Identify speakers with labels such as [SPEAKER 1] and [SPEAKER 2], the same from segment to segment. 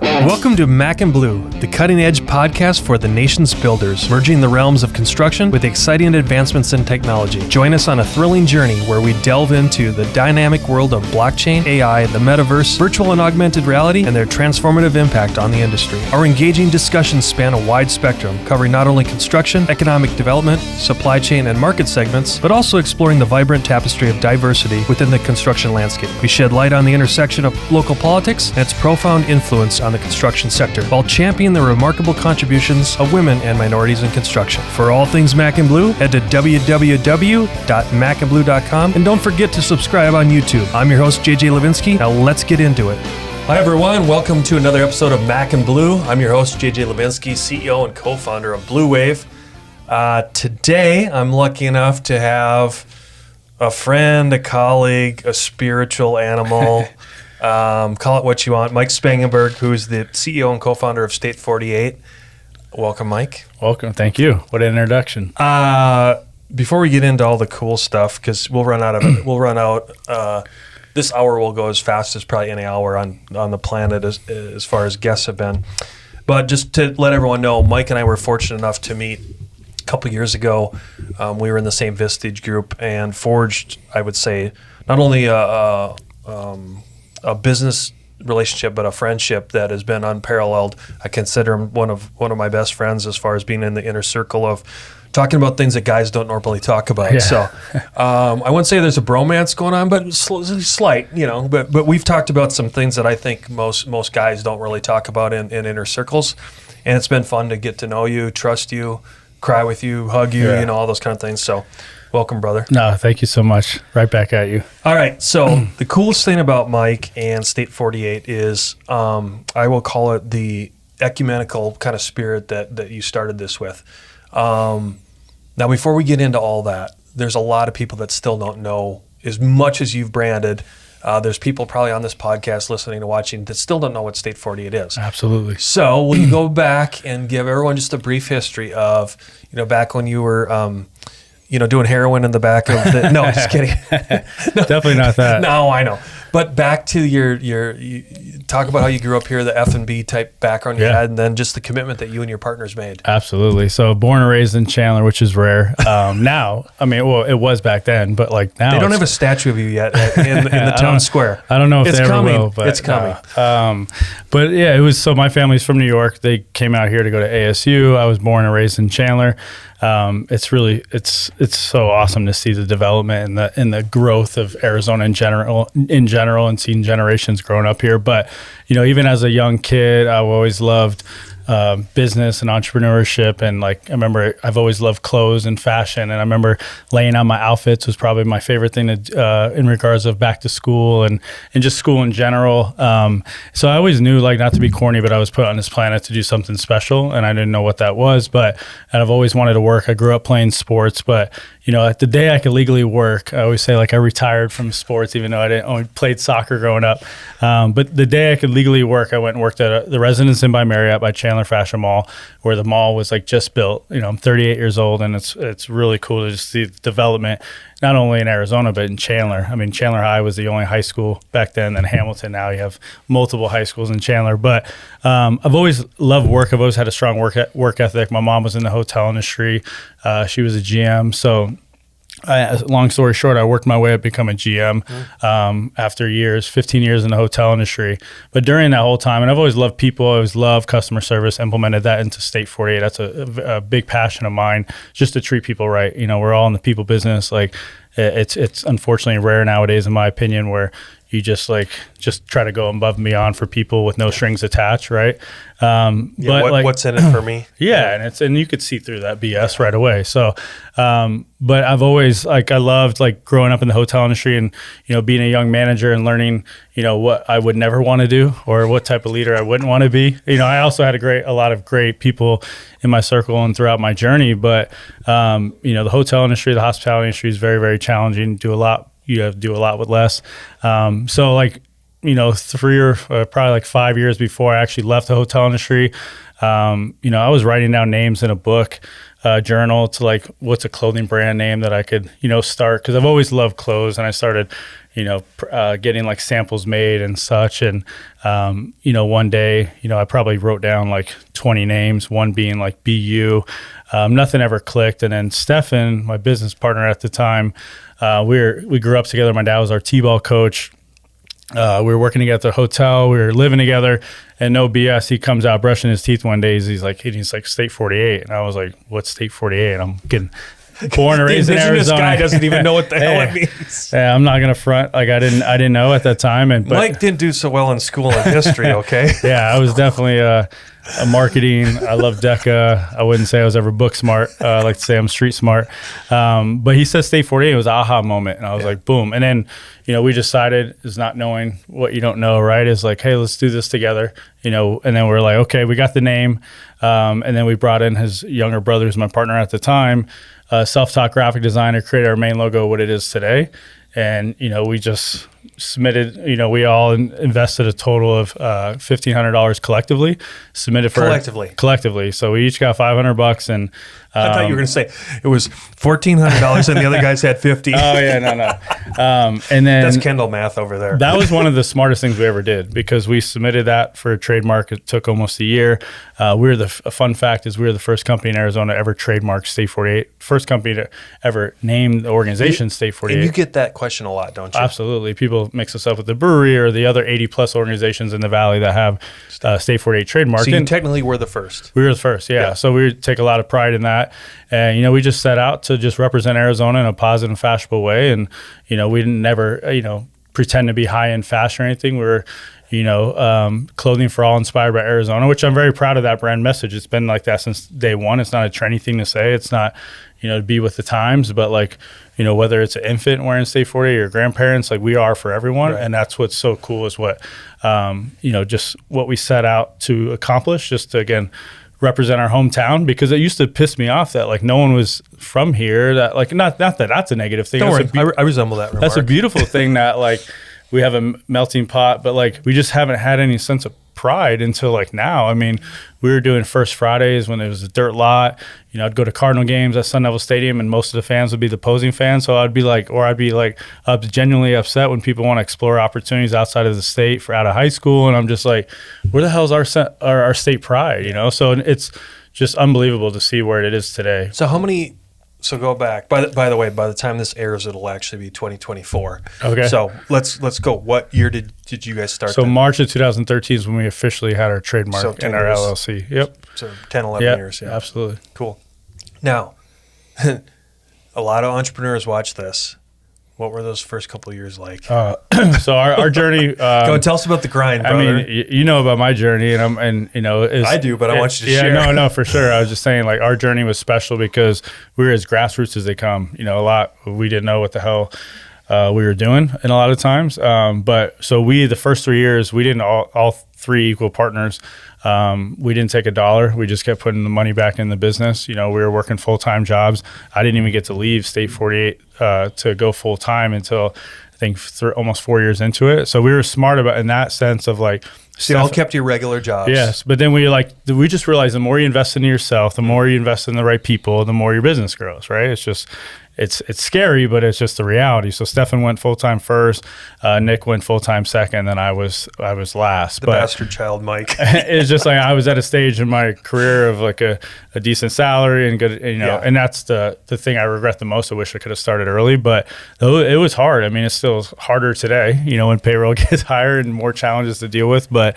[SPEAKER 1] Welcome to Mac and Bleu, the cutting-edge podcast for the nation's builders, merging the realms of construction with exciting advancements in technology. Join us on a thrilling journey where we delve into the dynamic world of blockchain, AI, the metaverse, virtual and augmented reality, and their transformative impact on the industry. Our engaging discussions span a wide spectrum, covering not only construction, economic development, supply chain, and market segments, but also exploring the vibrant tapestry of diversity within the construction landscape. We shed light on the intersection of local politics and its profound influence on the construction sector, while championing the remarkable contributions of women and minorities in construction. For all things Mac and Bleu, head to www.macandbleu.com, and don't forget to subscribe on YouTube. I'm your host, JJ Levinsky. Now let's get into it. Hi everyone, welcome to another episode of Mac and Bleu. I'm your host, JJ Levinsky, CEO and co-founder of Blue Wave. Today, I'm lucky enough to have a friend, a colleague, a spiritual animal, call it what you want, Mike Spangenberg, who's the CEO and co-founder of State 48. Welcome, Mike.
[SPEAKER 2] Welcome. Thank you. What an introduction.
[SPEAKER 1] Before we get into all the cool stuff, because we'll run out of it, this hour will go as fast as probably any hour on the planet as far as guests have been. But just to let everyone know, Mike and I were fortunate enough to meet a couple years ago. We were in the same Vistage group and forged, I would say, not only a business relationship, but a friendship that has been unparalleled. I consider him one of my best friends as far as being in the inner circle of talking about things that guys don't normally talk about. Yeah. So I wouldn't say there's a bromance going on, but slight, but we've talked about some things that I think most guys don't really talk about in inner circles. And it's been fun to get to know you, trust you, cry with you, hug you, all those kind of things. So welcome, brother.
[SPEAKER 2] No, thank you so much. Right back at you.
[SPEAKER 1] All right. So the coolest thing about Mike and State 48 is I will call it the ecumenical kind of spirit that you started this with. Now, before we get into all that, there's a lot of people that still don't know as much as you've branded. There's people probably on this podcast listening and watching that still don't know what State 48 is.
[SPEAKER 2] Absolutely.
[SPEAKER 1] So will you go back and give everyone just a brief history of, back when you were doing heroin in the back of the... No, just kidding.
[SPEAKER 2] No. Definitely not that.
[SPEAKER 1] No, I know. But back to you talk about how you grew up here, the F&B type background you had, and then just the commitment that you and your partners made.
[SPEAKER 2] Absolutely. So born and raised in Chandler, which is rare. Now, it was back then, but now...
[SPEAKER 1] They don't have a statue of you yet in the town square.
[SPEAKER 2] I don't know if they ever will, but...
[SPEAKER 1] It's coming.
[SPEAKER 2] But yeah, it was... So my family's from New York. They came out here to go to ASU. I was born and raised in Chandler. It's so awesome to see the development and the growth of Arizona in general, and seeing generations growing up here. But even as a young kid, I've always loved business and entrepreneurship, and I remember I've always loved clothes and fashion, and I remember laying out my outfits was probably my favorite thing to, in regards of back to school and just school in general. So I always knew, not to be corny, but I was put on this planet to do something special, and I didn't know what that was, and I've always wanted to work. I grew up playing sports, but the day I could legally work, I always say I retired from sports, even though I didn't only played soccer growing up. But the day I could legally work, I went and worked at the Residence Inn by Marriott by Chandler Fashion Mall, where the mall was just built. I'm 38 years old, and it's really cool to just see the development, not only in Arizona, but in Chandler. Chandler High was the only high school back then. Then Hamilton, now you have multiple high schools in Chandler. But I've always loved work. I've always had a strong work ethic. My mom was in the hotel industry. She was a GM. So long story short, I worked my way up to become a GM after 15 years in the hotel industry. But during that whole time, and I've always loved people, I always loved customer service, implemented that into State 48. That's a big passion of mine, just to treat people right. We're all in the people business. It's unfortunately rare nowadays, in my opinion, where you just try to go above and beyond for people with no strings attached, right?
[SPEAKER 1] What's in it for me?
[SPEAKER 2] Yeah, and you could see through that BS right away. So, but I've always I loved growing up in the hotel industry and being a young manager and learning what I would never want to do or what type of leader I wouldn't want to be. I also had a lot of great people in my circle and throughout my journey, but the hotel industry, the hospitality industry is very, very challenging. You have to do a lot with less. So 3 or probably 5 years before I actually left the hotel industry, I was writing down names in a book, journal to what's a clothing brand name that I could, start. Cause I've always loved clothes, and I started, getting like samples made and such. And, one day, I probably wrote down like 20 names, one being like BU. Nothing ever clicked. And then Stefan, my business partner at the time, we grew up together. My dad was our T-ball coach. We were working together at the hotel. We were living together, and no BS. He comes out brushing his teeth one day. He's like State 48, and I was like, "What's State 48?" I'm getting born and raised in Arizona.
[SPEAKER 1] This guy doesn't even know what the hell it means.
[SPEAKER 2] Yeah, I'm not gonna front. Like I didn't know at that time. But
[SPEAKER 1] Mike didn't do so well in school in history. Okay.
[SPEAKER 2] Yeah, I was definitely a marketing. I love DECA. I wouldn't say I was ever book smart. I like to say I'm street smart. But he said State 48. It was an aha moment, and I was like, boom. And then we decided, is not knowing what you don't know, right? Is like, hey, let's do this together. And then we're like, okay, we got the name. And then we brought in his younger brother, who's my partner at the time, self-taught graphic designer, created our main logo, what it is today. And, we just submitted, we all invested a total of $1,500 collectively, submitted for collectively. So we each got $500 and
[SPEAKER 1] I thought you were going to say it was $1,400 and the other guys had 50.
[SPEAKER 2] Oh yeah, no. And then
[SPEAKER 1] that's Kendall math over there.
[SPEAKER 2] That was one of the smartest things we ever did because we submitted that for a trademark. It took almost a year. A fun fact is we were the first company in Arizona to ever trademark State 48. First company to ever name the organization State 48.
[SPEAKER 1] And you get that question a lot, don't you?
[SPEAKER 2] Absolutely. People mix us up with the brewery or the other 80 plus organizations in the Valley that have State 48 trademark.
[SPEAKER 1] So you technically were the first.
[SPEAKER 2] We were the first, yeah. So we take a lot of pride in that. And, we just set out to just represent Arizona in a positive and fashionable way. And, we didn't never, pretend to be high-end fashion or anything. We were, clothing for all inspired by Arizona, which I'm very proud of that brand message. It's been like that since day one. It's not a trendy thing to say. It's not, to be with the times, but like, whether it's an infant wearing State 48 or grandparents, like we are for everyone. Right. And that's what's so cool is what, just what we set out to accomplish, just to, again, represent our hometown, because it used to piss me off that like no one was from here, that like, not that that's a negative thing.
[SPEAKER 1] Don't worry, I resemble that remark.
[SPEAKER 2] That's a beautiful thing that like we have a melting pot, but like we just haven't had any sense of pride until like now. I mean, we were doing First Fridays when it was a dirt lot. I'd go to Cardinal games at Sun Devil Stadium, and most of the fans would be the opposing fans. So I'd be genuinely upset when people want to explore opportunities outside of the state for out of high school, and I'm just like, where the hell's our state pride? So it's just unbelievable to see where it is today.
[SPEAKER 1] So go back. By the way, by the time this airs, it'll actually be 2024. Okay. So let's go. What year did you guys start?
[SPEAKER 2] So March of 2013 is when we officially had our trademark and our LLC. Yep.
[SPEAKER 1] So 10, 11 years.
[SPEAKER 2] Yeah. Absolutely.
[SPEAKER 1] Cool. Now, a lot of entrepreneurs watch this. What were those first couple of years like?
[SPEAKER 2] So our journey.
[SPEAKER 1] Go tell us about the grind, brother.
[SPEAKER 2] I mean, about my journey,
[SPEAKER 1] I do, but I want you to share.
[SPEAKER 2] Yeah, no, for sure. I was just saying, like, our journey was special because we were as grassroots as they come. A lot we didn't know what the hell we were doing, and a lot of times. But so the first 3 years, we didn't all three equal partners. We didn't take a dollar. We just kept putting the money back in the business. We were working full-time jobs. I didn't even get to leave State 48 to go full-time until I think almost 4 years into it. So we were smart about in that sense of like.
[SPEAKER 1] So you all kept your regular jobs.
[SPEAKER 2] Yes, but then we just realized the more you invest in yourself, the more you invest in the right people, the more your business grows, right? It's just, it's scary, but it's just the reality. So Stefan went full-time first, Nick went full-time second, then I was last.
[SPEAKER 1] The bastard child, Mike.
[SPEAKER 2] It's just like I was at a stage in my career of like a decent salary and good, and that's the thing I regret the most. I wish I could have started early, but it was hard. I mean, it's still harder today, when payroll gets higher and more challenges to deal with, but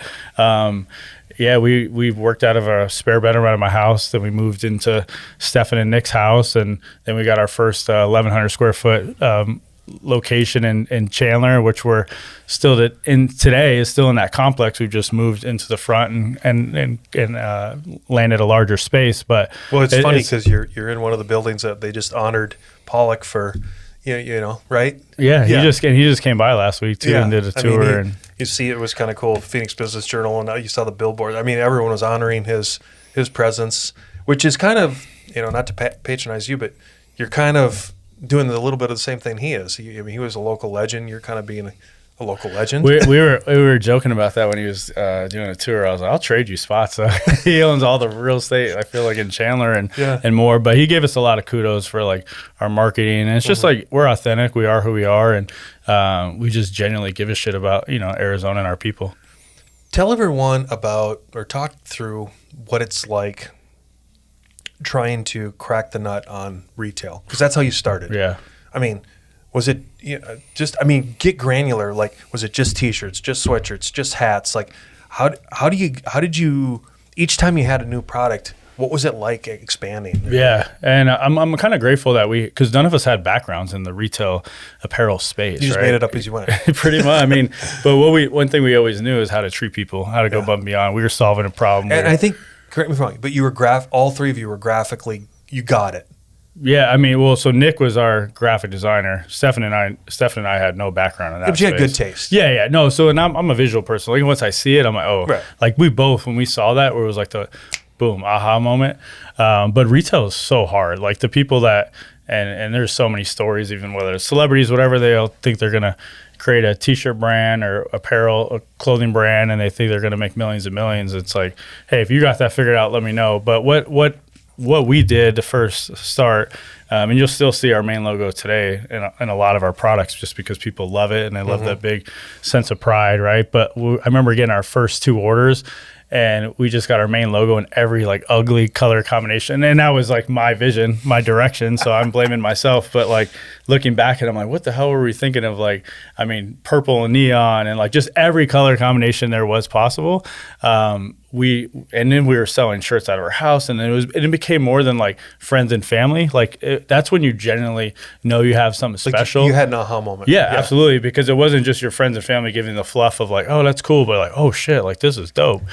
[SPEAKER 2] we worked out of a spare bedroom out of my house. Then we moved into Stefan and Nick's house, and then we got our first 1,100 square foot location in Chandler, which we're still today is still in that complex. We've just moved into the front and landed a larger space. But
[SPEAKER 1] it's funny because you're in one of the buildings that they just honored Pollock for. Right?
[SPEAKER 2] Yeah, he just came by last week too and did a tour. And
[SPEAKER 1] you see, it was kind of cool. Phoenix Business Journal, and now you saw the billboard. I mean, everyone was honoring his presence, which is kind of not to patronize you, but you're kind of doing a little bit of the same thing he is. He was a local legend. You're kind of being a local legend.
[SPEAKER 2] We were joking about that when he was doing a tour. I was like, I'll trade you spots. He owns all the real estate, I feel like, in Chandler and more. But he gave us a lot of kudos for like our marketing. And it's just like, we're authentic. We are who we are. And we just genuinely give a shit about, Arizona and our people.
[SPEAKER 1] Tell everyone about, or talk through what it's like trying to crack the nut on retail, because that's how you started.
[SPEAKER 2] Yeah.
[SPEAKER 1] I mean, was it get granular? Like, was it just T-shirts, just sweatshirts, just hats? Like, how did you each time you had a new product? What was it like expanding?
[SPEAKER 2] Yeah, and I'm kind of grateful that because none of us had backgrounds in the retail apparel space.
[SPEAKER 1] You just
[SPEAKER 2] right?
[SPEAKER 1] made it up as you went.
[SPEAKER 2] Pretty much. I mean, but one thing we always knew is how to treat people, how to go above and beyond. We were solving a problem.
[SPEAKER 1] And I think, correct me if I'm wrong, but you were all three of you were graphically, you got it.
[SPEAKER 2] Yeah, I mean, well, so Nick was our graphic designer. Stefan and I had no background in that.
[SPEAKER 1] But you had good taste.
[SPEAKER 2] Yeah. No, so and I'm a visual person. Like once I see it, I'm like, oh, right. Like we both, when we saw that, where it was like the boom, aha moment. But retail is so hard. Like the people that, and there's so many stories, even whether it's celebrities, whatever, they all think they're gonna create a T-shirt brand or apparel, a clothing brand, and they think they're gonna make millions and millions. It's like, hey, if you got that figured out, let me know. But what we did to first start, and you'll still see our main logo today in a lot of our products, just because people love it and they love that big sense of pride, right? But I remember getting our first 2 orders, and we just got our main logo in every like ugly color combination, and that was like my vision, my direction. So I'm blaming myself, but like looking back at it, I'm like, what the hell were we thinking of? Like, I mean, purple and neon and like just every color combination there was possible. And then we were selling shirts out of our house, and it became more than like friends and family. Like that's when you genuinely know you have something special.
[SPEAKER 1] Like you had an aha moment.
[SPEAKER 2] Yeah, absolutely, because it wasn't just your friends and family giving the fluff of like, oh, that's cool, but like, oh shit, like this is dope.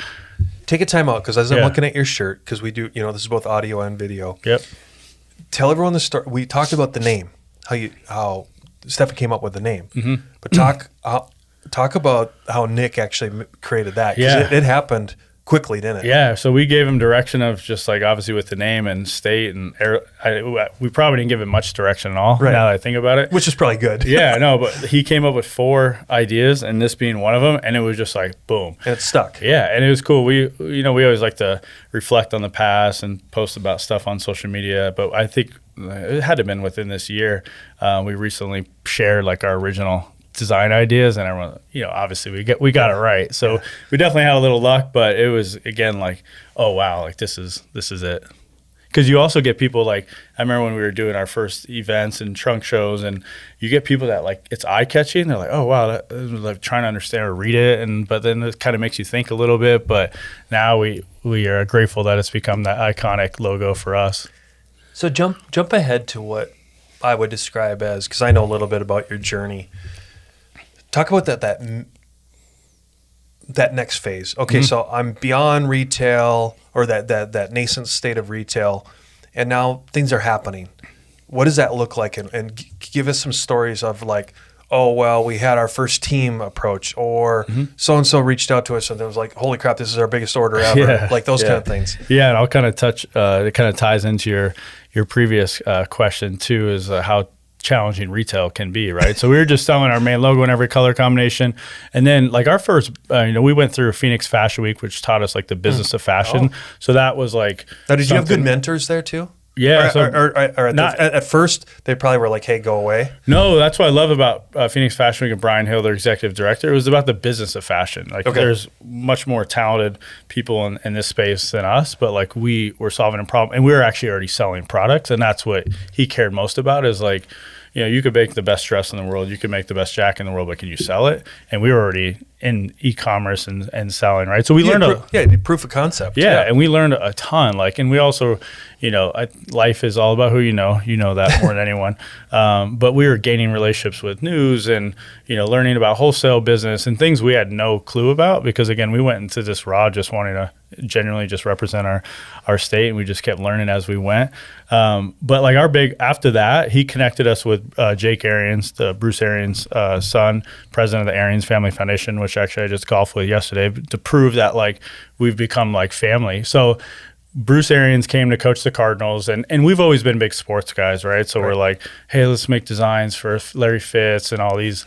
[SPEAKER 1] Take a time out, because as I'm looking at your shirt, because we do, this is both audio and video.
[SPEAKER 2] Yep.
[SPEAKER 1] Tell everyone the story. We talked about the name, how Stefan came up with the name, but talk about how Nick actually created that, because it happened quickly, didn't it?
[SPEAKER 2] Yeah, so we gave him direction of just like obviously with the name and state and we probably didn't give him much direction at all. Right. Now that I think about it,
[SPEAKER 1] which is probably good.
[SPEAKER 2] Yeah, no, but he came up with 4 ideas, and this being one of them, and it was just like boom,
[SPEAKER 1] and it stuck.
[SPEAKER 2] Yeah, and it was cool. We always like to reflect on the past and post about stuff on social media, but I think it had to have been within this year. We recently shared like our original design ideas, and everyone, obviously we got it right. So we definitely had a little luck, but it was again like, oh wow, like this is it. Because you also get people like, I remember when we were doing our first events and trunk shows, and you get people that like it's eye catching. They're like, oh wow, like trying to understand or read it, but then it kind of makes you think a little bit. But now we are grateful that it's become that iconic logo for us.
[SPEAKER 1] So jump ahead to what I would describe as, because I know a little bit about your journey. Talk about that next phase. Okay, so I'm beyond retail, or that nascent state of retail, and now things are happening. What does that look like? And give us some stories of like, oh, well, we had our first team approach, or so-and-so reached out to us, and it was like, holy crap, this is our biggest order ever. Like those kind of things. Yeah,
[SPEAKER 2] and I'll kind of touch, it kind of ties into your previous question too, is how challenging retail can be, right? So we were just selling our main logo in every color combination, and then like our first, we went through Phoenix Fashion Week, which taught us like the business of fashion. So that was like.
[SPEAKER 1] Now, did you have good mentors there too?
[SPEAKER 2] Yeah.
[SPEAKER 1] Or at first they probably were like, hey, go away.
[SPEAKER 2] No, that's what I love about Phoenix Fashion Week and Brian Hill, their executive director. It was about the business of fashion. Like there's much more talented people in this space than us, but like we were solving a problem, and we were actually already selling products. And that's what he cared most about, is like, you could make the best dress in the world, you could make the best jacket in the world, but can you sell it? And we were already in e-commerce and selling, right? So we learned
[SPEAKER 1] proof of concept.
[SPEAKER 2] Yeah, and we learned a ton. Like, and we also, life is all about who you know that more than anyone. But we were gaining relationships with news and, learning about wholesale business and things we had no clue about, because again, we went into this raw just wanting to genuinely just represent our state, and we just kept learning as we went. But like after that, he connected us with Jake Arians, the Bruce Arians' son, president of the Arians Family Foundation, which actually I just golfed with yesterday, to prove that like we've become like family. So Bruce Arians came to coach the Cardinals, and we've always been big sports guys, right? So we're like, hey, let's make designs for Larry Fitz and all these,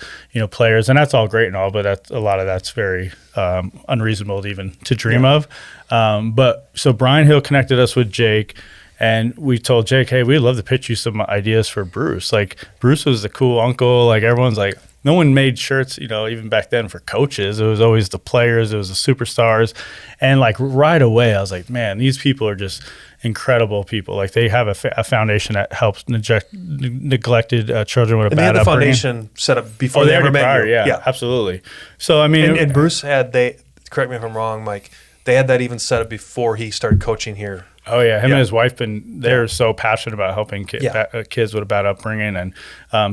[SPEAKER 2] players, and that's all great and all, but a lot of that's very unreasonable to even to dream of. But so Brian Hill connected us with Jake, and we told Jake, hey, we'd love to pitch you some ideas for Bruce. Like, Bruce was the cool uncle. Like, everyone's like, no one made shirts, even back then for coaches. It was always the players. It was the superstars. And, like, right away, I was like, man, these people are just incredible people. Like, they have a foundation that helps neglected children with a bad upbringing. And they had the
[SPEAKER 1] foundation set up before they ever met you.
[SPEAKER 2] Yeah, absolutely. So, I mean.
[SPEAKER 1] And Bruce correct me if I'm wrong, Mike, they had that even set up before he started coaching here.
[SPEAKER 2] Oh, yeah. Him and his wife, they're so passionate about helping kids with a bad upbringing. And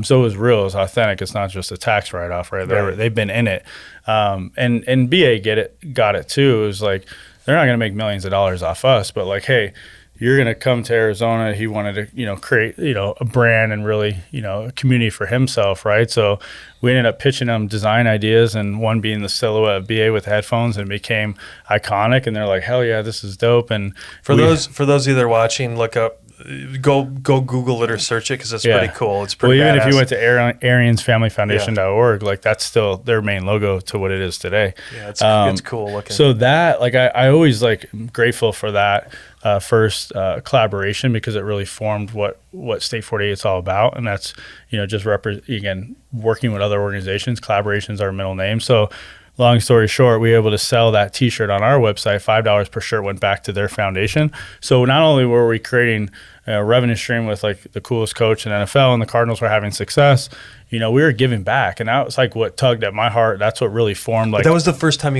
[SPEAKER 2] so it was real. It was authentic. It's not just a tax write-off, right? They've been in it. And BA got it too. It was like, they're not going to make millions of dollars off us, but like, hey, you're going to come to Arizona. He wanted to, create, a brand and really, a community for himself, right? So we ended up pitching them design ideas, and one being the silhouette of BA with headphones, and it became iconic. And they're like, hell yeah, this is dope. And
[SPEAKER 1] for those of you that are watching, look up, go Google it or search it, because it's pretty cool. It's pretty
[SPEAKER 2] even
[SPEAKER 1] badass.
[SPEAKER 2] if you went to AriansFamilyFoundation.org, like, that's still their main logo to what it is today.
[SPEAKER 1] Yeah, it's cool looking.
[SPEAKER 2] So that, like, I always am grateful for that first collaboration, because it really formed what State 48 is all about. And that's, just again, working with other organizations. Collaborations are our middle name. So long story short, we were able to sell that T-shirt on our website. $5 per shirt went back to their foundation. So not only were we creating a revenue stream with, like, the coolest coach in NFL, and the Cardinals were having success, we were giving back. And that was like what tugged at my heart. That's what really formed. Like,
[SPEAKER 1] but that was the first time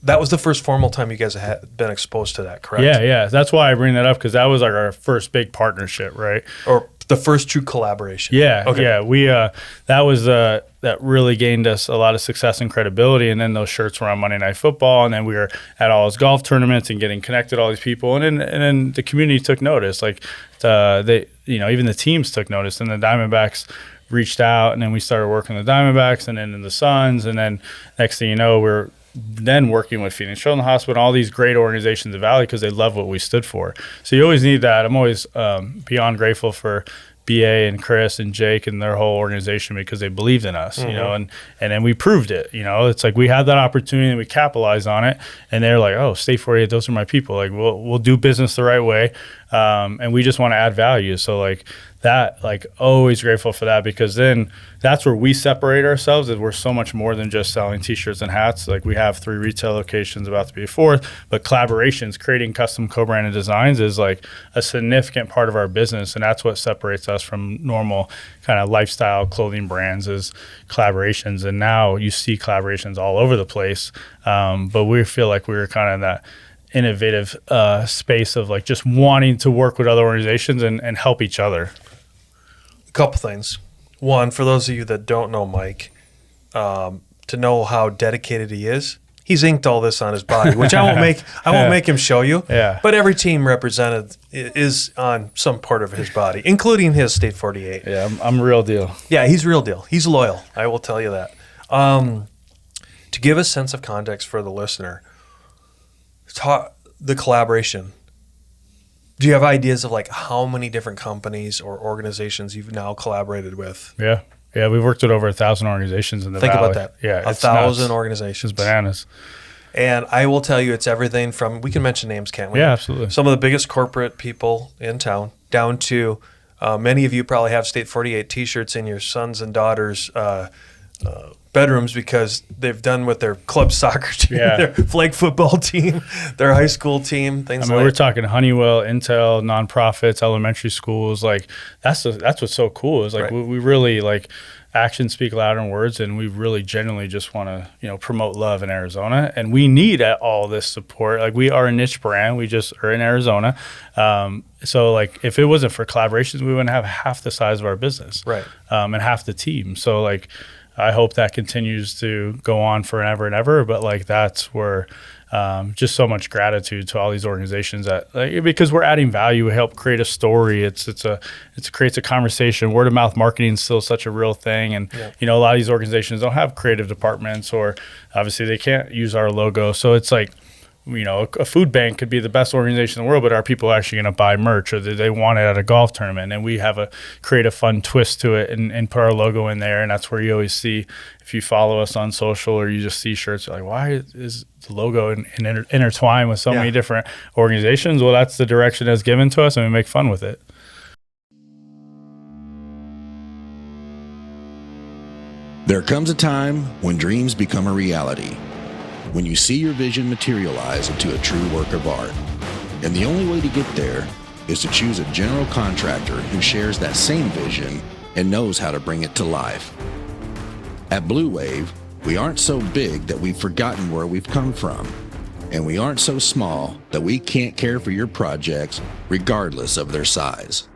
[SPEAKER 1] that was the first formal time you guys had been exposed to that, correct?
[SPEAKER 2] Yeah. That's why I bring that up, because that was like our first big partnership, right?
[SPEAKER 1] Or the first true collaboration.
[SPEAKER 2] Yeah.
[SPEAKER 1] Okay.
[SPEAKER 2] Yeah. We that was that really gained us a lot of success and credibility. And then those shirts were on Monday Night Football, and then we were at all his golf tournaments and getting connected to all these people. And then the community took notice. Like, even the teams took notice, and the Diamondbacks reached out, and then we started working with the Diamondbacks, and then in the Suns, and then next thing you know, we're then working with Phoenix Children's Hospital and all these great organizations in the Valley, because they love what we stood for. So you always need that. I'm always beyond grateful for BA and Chris and Jake and their whole organization, because they believed in us, and then we proved it. It's like we had that opportunity and we capitalized on it, and they're like, oh, State 48, those are my people. Like, we'll do business the right way, and we just want to add value. So, like, that, like, always grateful for that, because then that's where we separate ourselves, is we're so much more than just selling T-shirts and hats. Like, we have 3 retail locations, about to be a 4th, but collaborations, creating custom co-branded designs is like a significant part of our business, and that's what separates us from normal kind of lifestyle clothing brands, is collaborations. And now you see collaborations all over the place, but we feel like we were kind of in that innovative space of, like, just wanting to work with other organizations and help each other.
[SPEAKER 1] A couple things. One, for those of you that don't know Mike, to know how dedicated he is, he's inked all this on his body, which I won't make him show you.
[SPEAKER 2] Yeah.
[SPEAKER 1] But every team represented is on some part of his body, including his State 48.
[SPEAKER 2] Yeah, I'm real deal.
[SPEAKER 1] Yeah, he's real deal. He's loyal. I will tell you that. To give a sense of context for the listener, the collaboration. Do you have ideas of, like, how many different companies or organizations you've now collaborated with?
[SPEAKER 2] Yeah, we've worked with over 1,000 organizations in the Valley.
[SPEAKER 1] Think about that.
[SPEAKER 2] Yeah,
[SPEAKER 1] 1,000 organizations.
[SPEAKER 2] It's bananas.
[SPEAKER 1] And I will tell you, it's everything from, we can mention names, can't we?
[SPEAKER 2] Yeah, absolutely.
[SPEAKER 1] Some of the biggest corporate people in town, down to many of you probably have State 48 T-shirts in your sons and daughters' bedrooms, because they've done with their club soccer team, their flag football team, their high school team, things like that. We're
[SPEAKER 2] talking Honeywell, Intel, nonprofits, elementary schools. Like, that's what's so cool, is, like, we really, like, actions speak louder than words, and we really genuinely just want to, promote love in Arizona, and we need all this support. Like, we are a niche brand. We just are in Arizona. So, like, if it wasn't for collaborations, we wouldn't have half the size of our business.
[SPEAKER 1] Right.
[SPEAKER 2] And half the team. So, like, I hope that continues to go on forever and ever. But, like, that's where just so much gratitude to all these organizations that, like, because we're adding value, we help create a story. It creates a conversation. Word of mouth marketing is still such a real thing, and a lot of these organizations don't have creative departments, or obviously they can't use our logo. So it's like a food bank could be the best organization in the world, but are people actually going to buy merch, or do they want it at a golf tournament? And we create a fun twist to it and put our logo in there. And that's where you always see, if you follow us on social or you just see shirts, you're like, why is the logo intertwined with so many different organizations? Well, that's the direction that's given to us, and we make fun with it.
[SPEAKER 3] There comes a time when dreams become a reality, when you see your vision materialize into a true work of art. And the only way to get there is to choose a general contractor who shares that same vision and knows how to bring it to life. At Blue Wave, we aren't so big that we've forgotten where we've come from, and we aren't so small that we can't care for your projects regardless of their size.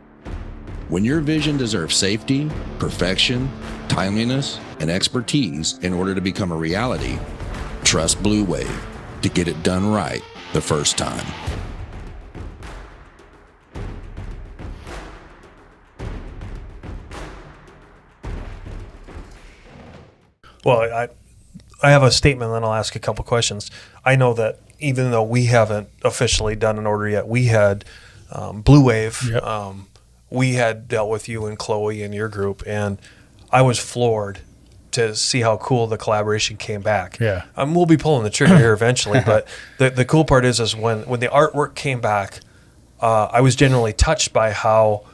[SPEAKER 3] When your vision deserves safety, perfection, timeliness, and expertise in order to become a reality, trust Blue Wave to get it done right the first time.
[SPEAKER 1] Well, I have a statement, and then I'll ask a couple questions. I know that even though we haven't officially done an order yet, we had Blue Wave.
[SPEAKER 2] Yep.
[SPEAKER 1] We had dealt with you and Chloe and your group, and I was floored to see how cool the collaboration came back.
[SPEAKER 2] Yeah.
[SPEAKER 1] We'll be pulling the trigger here eventually, but the cool part is when the artwork came back, I was genuinely touched by how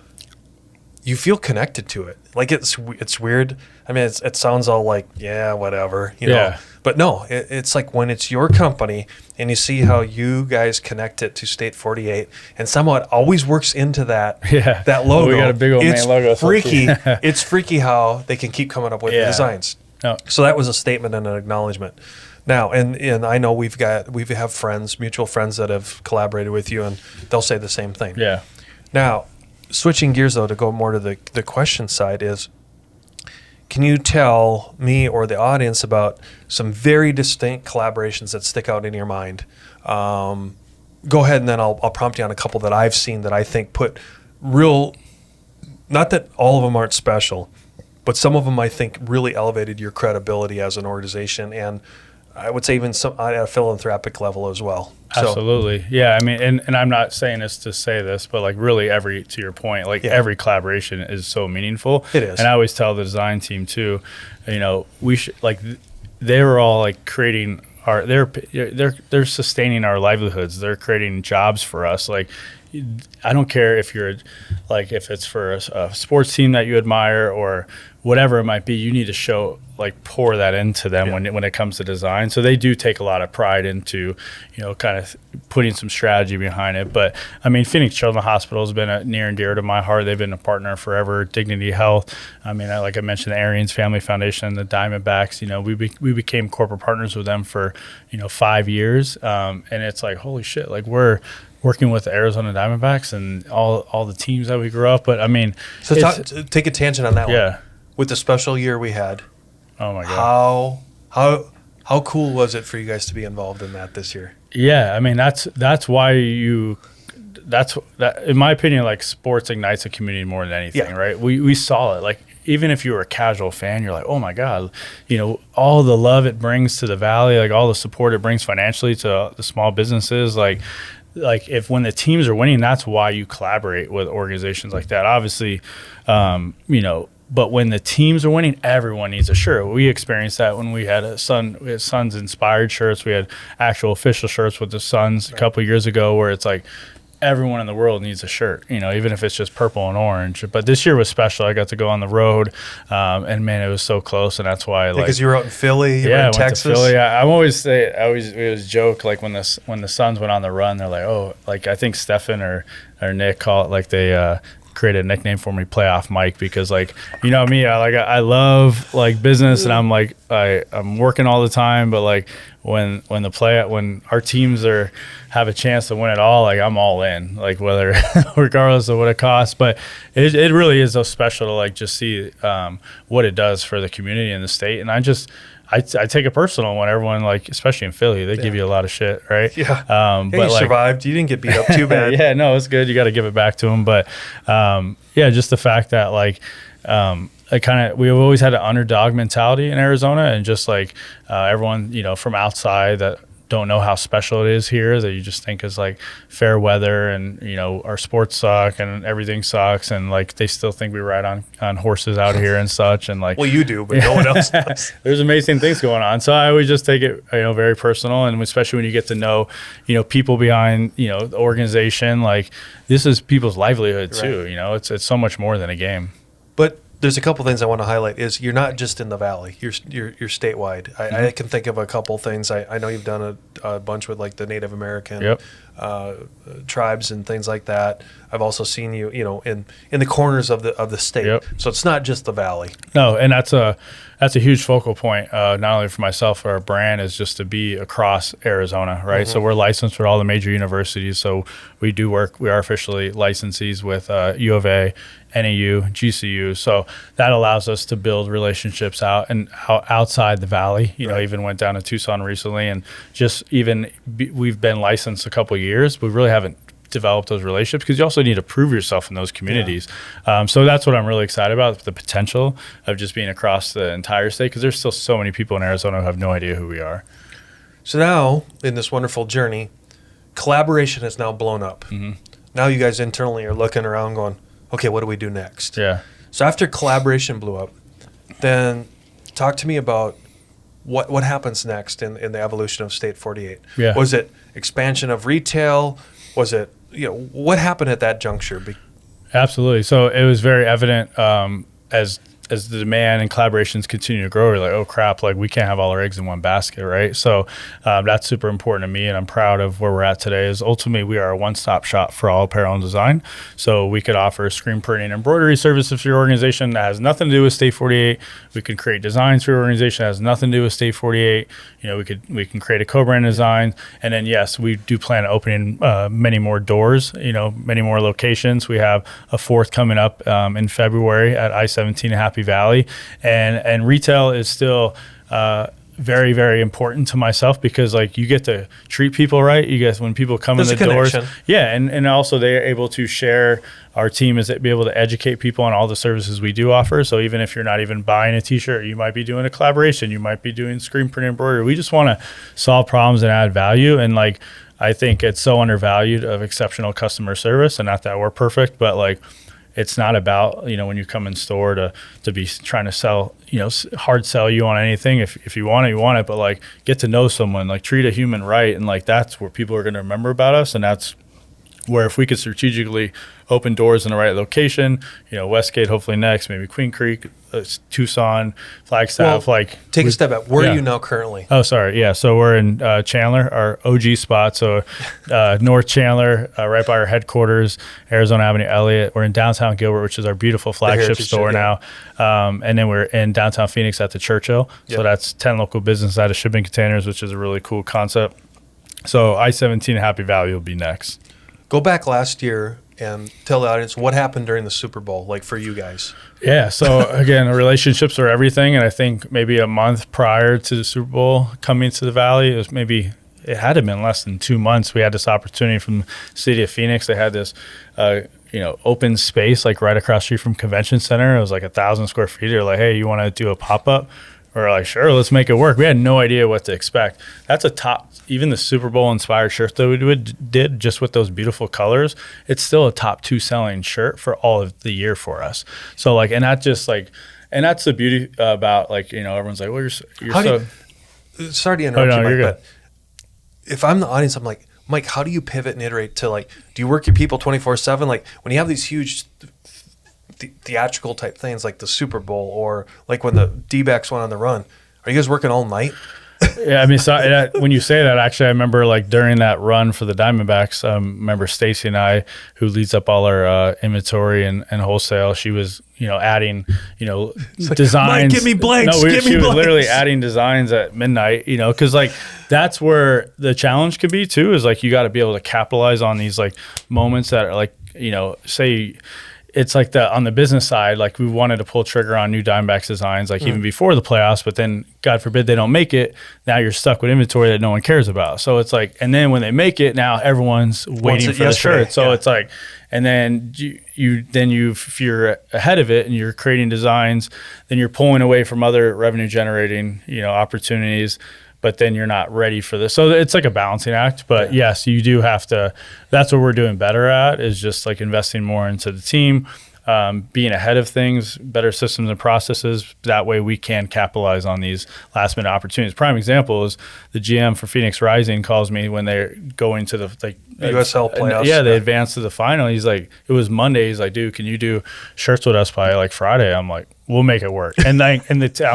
[SPEAKER 1] you feel connected to it. Like it's weird. I mean, it sounds all like, yeah, whatever, you know. But no, it's like when it's your company and you see how you guys connect it to State 48, and somehow it always works into that logo.
[SPEAKER 2] We got a big old main logo.
[SPEAKER 1] Freaky. It's freaky how they can keep coming up with designs.
[SPEAKER 2] No.
[SPEAKER 1] So that was a statement and an acknowledgement. Now, and I know we have friends, mutual friends that have collaborated with you, and they'll say the same thing.
[SPEAKER 2] Yeah.
[SPEAKER 1] Now, switching gears though to go more to the question side is, can you tell me or the audience about some very distinct collaborations that stick out in your mind? Go ahead, and then I'll prompt you on a couple that I've seen that I think put real, not that all of them aren't special, but some of them I think really elevated your credibility as an organization, and I would say even some at a philanthropic level as well.
[SPEAKER 2] Absolutely. Yeah. I mean, and I'm not saying this to say this, but like really to your point, like every collaboration is so meaningful.
[SPEAKER 1] It is.
[SPEAKER 2] And I always tell the design team too, we should, like, they were all like creating they're sustaining our livelihoods. They're creating jobs for us. Like, I don't care if you're like, if it's for a sports team that you admire or whatever it might be, you need to pour that into them when it comes to design. So they do take a lot of pride into, kind of putting some strategy behind it. But I mean, Phoenix Children's Hospital has been near and dear to my heart. They've been a partner forever. Dignity Health. I mean, like I mentioned, the Arians Family Foundation and the Diamondbacks, we became corporate partners with them for, 5 years. And it's like, holy shit, like we're working with the Arizona Diamondbacks and all the teams that we grew up. But I mean,
[SPEAKER 1] so take a tangent on that one.
[SPEAKER 2] Yeah.
[SPEAKER 1] With the special year we had.
[SPEAKER 2] Oh my God.
[SPEAKER 1] How cool was it for you guys to be involved in that this year?
[SPEAKER 2] Yeah, I mean that's why in my opinion, like, sports ignites a community more than anything, right? We saw it. Like, even if you were a casual fan, you're like, oh my God, all the love it brings to the Valley, like all the support it brings financially to the small businesses, like if when the teams are winning, that's why you collaborate with organizations like that. Obviously, but when the teams are winning, everyone needs a shirt. We experienced that when we had Suns inspired shirts. We had actual official shirts with the Suns a couple of years ago, where it's like everyone in the world needs a shirt, even if it's just purple and orange. But this year was special. I got to go on the road, and man, it was so close. And that's why,
[SPEAKER 1] because you were out in Philly, you were in Texas.
[SPEAKER 2] Went to Philly. I always joke, like when the Suns went on the run, they're like, oh, like I think Stefan or Nick call it, like they created a nickname for me, Playoff Mike, because like, me, I love like business, and I'm like, I'm working all the time, but like when our teams have a chance to win it all, like I'm all in, like whether regardless of what it costs. But it really is so special to like just see what it does for the community and the state. And I take it personal when everyone, like, especially in Philly, they give you a lot of shit, right?
[SPEAKER 1] Yeah.
[SPEAKER 2] But
[SPEAKER 1] you survived. You didn't get beat up too bad.
[SPEAKER 2] Yeah, no, it's good. You got to give it back to them. But just the fact that like we've always had an underdog mentality in Arizona, and just like everyone, from outside that don't know how special it is here, that you just think is like fair weather and, our sports suck and everything sucks. And like, they still think we ride on horses out here and such. And like,
[SPEAKER 1] well, you do, but no one else does.
[SPEAKER 2] There's amazing things going on. So I always just take it, very personal. And especially when you get to know, people behind, the organization, like this is people's livelihood too. It's so much more than a game.
[SPEAKER 1] But there's a couple things I want to highlight. Is you're not just in the valley. You're statewide. I can think of a couple things. I know you've done a bunch with like the Native American tribes and things like that. I've also seen you, in the corners of the state.
[SPEAKER 2] Yep.
[SPEAKER 1] So it's not just the valley.
[SPEAKER 2] No, and that's a huge focal point, not only for myself, but our brand is just to be across Arizona, right? Mm-hmm. So we're licensed with all the major universities. So we are officially licensees with U of A, NAU, GCU. So that allows us to build relationships outside the valley. Even went down to Tucson recently, and we've been licensed a couple of years. We really haven't developed those relationships because you also need to prove yourself in those communities. Yeah. So that's what I'm really excited about, the potential of just being across the entire state, because there's still so many people in Arizona who have no idea who we are.
[SPEAKER 1] So now, in this wonderful journey, collaboration has now blown up. Mm-hmm. Now you guys internally are looking around going, okay, what do we do next?
[SPEAKER 2] Yeah.
[SPEAKER 1] So after collaboration blew up, then talk to me about what happens next in the evolution of State 48.
[SPEAKER 2] Yeah.
[SPEAKER 1] Was it expansion of retail? Was it, what happened at that juncture?
[SPEAKER 2] Absolutely. So it was very evident as the demand and collaborations continue to grow, we're like, oh crap, like we can't have all our eggs in one basket, right? So that's super important to me, and I'm proud of where we're at today. Is ultimately we are a one-stop shop for all apparel and design. So we could offer screen printing and embroidery services for your organization that has nothing to do with State 48. We can create designs for your organization that has nothing to do with State 48. We can create a co-brand design, and then yes, we do plan on opening many more doors, many more locations. We have a fourth coming up in February at I-17 in Happy Valley, and retail is still very, very important to myself, because like you get to treat people right. You guys, when people come in the doors, and also they're able to share. Our team is be able to educate people on all the services we do offer. So even if you're not even buying a t-shirt, you might be doing a collaboration, you might be doing screen print embroidery. We just want to solve problems and add value. And like, I think it's so undervalued of exceptional customer service, and not that we're perfect, but like, it's not about, when you come in store to be trying to sell, hard sell you on anything. If you want it, but like get to know someone, like treat a human right. And like, that's where people are going to remember about us. And that's where if we could strategically open doors in the right location, Westgate, hopefully next, maybe Queen Creek, Tucson, Flagstaff.
[SPEAKER 1] Well, take a step back. Where are you now currently?
[SPEAKER 2] Oh, sorry. Yeah. So we're in Chandler, our OG spot. So North Chandler, right by our headquarters, Arizona Avenue, Elliott. We're in downtown Gilbert, which is our beautiful flagship store now. And then we're in downtown Phoenix at the Churchill. Yep. So that's 10 local businesses out of shipping containers, which is a really cool concept. So I-17 Happy Valley will be next.
[SPEAKER 1] Go back last year and tell the audience what happened during the Super Bowl, like for you guys.
[SPEAKER 2] Yeah. So again, relationships are everything. And I think maybe a month prior to the Super Bowl coming to the Valley, it had to have been less than 2 months. We had this opportunity from the city of Phoenix. They had this, open space, like right across the street from Convention Center. It was like 1,000 square feet. They're like, hey, you want to do a pop-up? We're like, sure, let's make it work. We had no idea what to expect. That's even the Super Bowl inspired shirt that we did just with those beautiful colors, it's still a top 2 selling shirt for all of the year for us. So like, and that's the beauty about like, everyone's like, well,
[SPEAKER 1] sorry to interrupt you, Mike, but if I'm the audience, I'm like, Mike, how do you pivot and iterate to like, do you work your people 24/7? Like when you have these huge theatrical type things like the Super Bowl, or like when the D-backs went on the run, are you guys working all night?
[SPEAKER 2] Yeah, I mean, so when you say that, actually, I remember like during that run for the Diamondbacks, remember Stacy and I, who leads up all our inventory and wholesale, she was, adding, designs.
[SPEAKER 1] Mike, give me blanks.
[SPEAKER 2] No, she was literally adding designs at midnight, because like that's where the challenge could be too, is like you got to be able to capitalize on these like moments that are like, say, it's like on the business side, like we wanted to pull trigger on new Diamondbacks designs, like even before the playoffs, but then God forbid they don't make it. Now you're stuck with inventory that no one cares about. So it's like, and then when they make it, now everyone's waiting for the shirt. So it's like, and then if you're ahead of it and you're creating designs, then you're pulling away from other revenue generating, opportunities. but then you're not ready for this. So it's like a balancing act. But yes, you do have to. That's what we're doing better at, is just like investing more into the team, being ahead of things, better systems and processes. That way we can capitalize on these last minute opportunities. Prime example is the GM for Phoenix Rising calls me when they're going to the
[SPEAKER 1] USL playoffs.
[SPEAKER 2] Yeah, they advanced to the final. He's like, it was Monday. He's like, dude, can you do shirts with us by like Friday? I'm like, we'll make it work. And I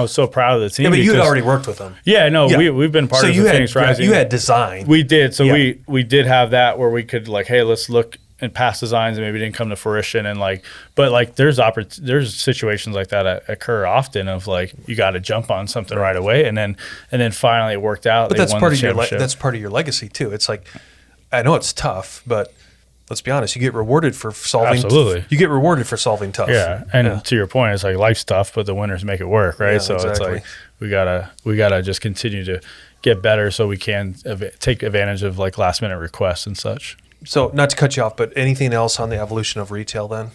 [SPEAKER 2] was so proud of the team.
[SPEAKER 1] Yeah, but you had already worked with them.
[SPEAKER 2] Yeah, no, we've been part of the Phoenix Rising.
[SPEAKER 1] You had design.
[SPEAKER 2] We did. So we did have that where we could like, hey, let's look and past designs that maybe didn't come to fruition, and like, but like there's situations like that occur often of like you got to jump on something right away, and then finally it worked out.
[SPEAKER 1] But that's part of your legacy too. It's like, I know it's tough, but let's be honest, you get rewarded for solving. Absolutely, you get rewarded for solving tough.
[SPEAKER 2] Yeah, and to your point, it's like life's tough, but the winners make it work, right? Yeah, so exactly. It's like we gotta just continue to get better so we can take advantage of like last minute requests and such.
[SPEAKER 1] So, not to cut you off, but anything else on the evolution of retail then?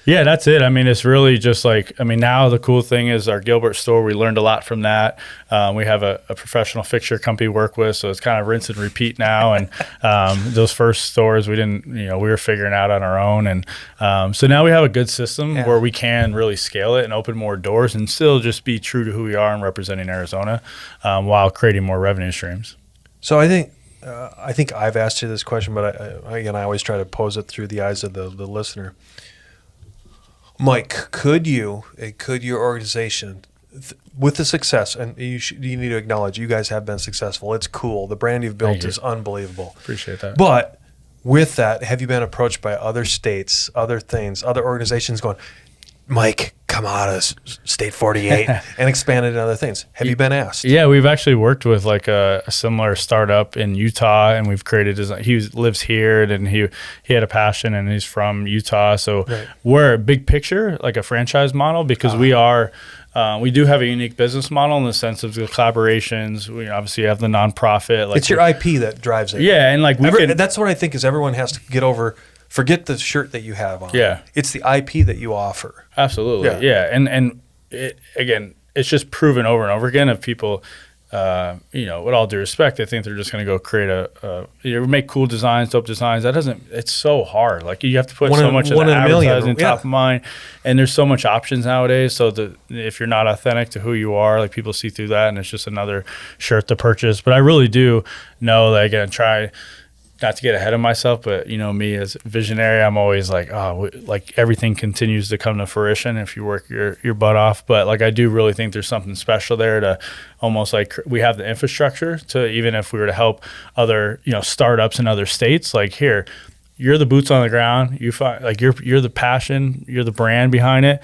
[SPEAKER 2] Yeah, that's it. I mean, it's really just like, I mean, now the cool thing is our Gilbert store, we learned a lot from that. We have a professional fixture company we work with, so it's kind of rinse and repeat now. And those first stores, we were figuring out on our own. And so now we have a good system where we can really scale it and open more doors and still just be true to who we are and representing Arizona while creating more revenue streams.
[SPEAKER 1] So I think I've asked you this question, but I always try to pose it through the eyes of the listener. Mike, could your organization, with the success, and you need to acknowledge you guys have been successful. It's cool. The brand you've built is unbelievable.
[SPEAKER 2] Appreciate that.
[SPEAKER 1] But with that, have you been approached by other states, other things, other organizations going, Mike, come out of State 48 and expand it into other things? Have you been asked?
[SPEAKER 2] Yeah, we've actually worked with like a similar startup in Utah, and we've created he lives here, and he had a passion, and he's from Utah. So we're a big picture, like a franchise model, because we do have a unique business model in the sense of the collaborations. We obviously have the nonprofit. Like
[SPEAKER 1] it's your IP that drives it.
[SPEAKER 2] Yeah, and like
[SPEAKER 1] that's what I think is everyone has to get over. Forget the shirt that you have on.
[SPEAKER 2] Yeah.
[SPEAKER 1] It's the IP that you offer.
[SPEAKER 2] Absolutely. Yeah. And again, it's just proven over and over again of people, with all due respect, I think they're just going to go create make cool designs, dope designs. It's so hard. Like you have to put so much of the advertising top of mind, and there's so much options nowadays. So if you're not authentic to who you are, like people see through that, and it's just another shirt to purchase. But I really do know that I'm going to try not to get ahead of myself, but me as a visionary, I'm always like, like everything continues to come to fruition if you work your butt off. But like I do really think there's something special there to almost like we have the infrastructure to, even if we were to help other startups in other states, like here, you're the boots on the ground. You find like you're the passion, you're the brand behind it.